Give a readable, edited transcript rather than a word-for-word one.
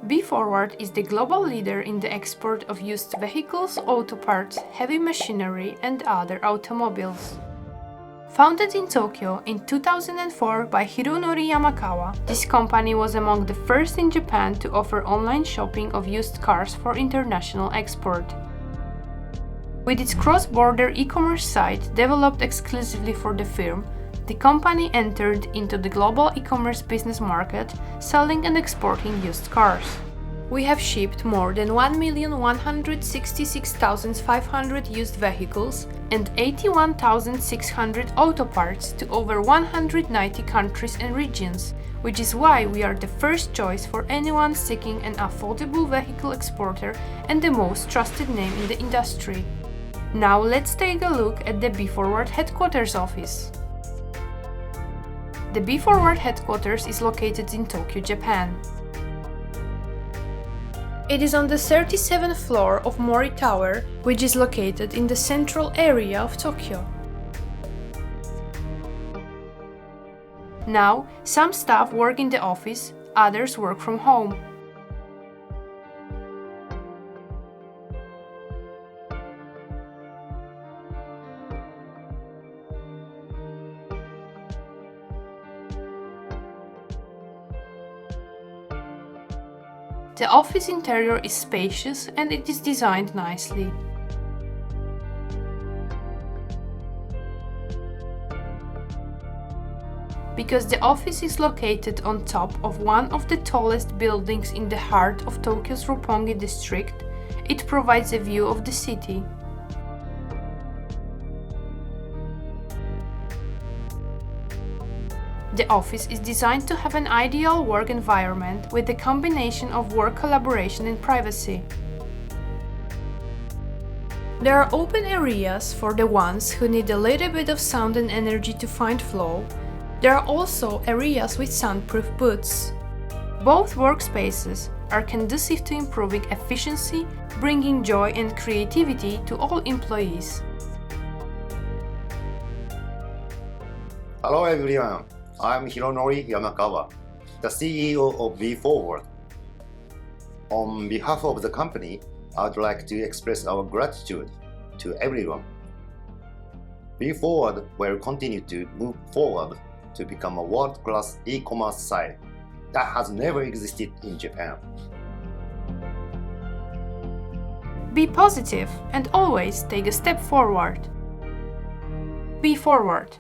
B-Forward is the global leader in the export of used vehicles, auto parts, heavy machinery and other automobiles. Founded in Tokyo in 2004 by Hironori Yamakawa, this company was among the first in Japan to offer online shopping of used cars for international export. With its cross-border e-commerce site developed exclusively for the firm, the company entered into the global e-commerce business market, selling and exporting used cars. We have shipped more than 1,166,500 used vehicles and 81,600 auto parts to over 190 countries and regions, which is why we are the first choice for anyone seeking an affordable vehicle exporter and the most trusted name in the industry. Now let's take a look at the B-Forward headquarters office. The B-Forward headquarters is located in Tokyo, Japan. It is on the 37th floor of Mori Tower, which is located in the central area of Tokyo. Now, some staff work in the office, others work from home. The office interior is spacious and it is designed nicely. Because the office is located on top of one of the tallest buildings in the heart of Tokyo's Roppongi district, it provides a view of the city. The office is designed to have an ideal work environment with a combination of work collaboration and privacy. There are open areas for the ones who need a little bit of sound and energy to find flow. There are also areas with soundproof booths. Both workspaces are conducive to improving efficiency, bringing joy and creativity to all employees. Hello everyone, I'm Hironori Yamakawa, the CEO of B-Forward. On behalf of the company, I'd like to express our gratitude to everyone. B-Forward will continue to move forward to become a world-class e-commerce site that has never existed in Japan. Be positive and always take a step forward. B-Forward.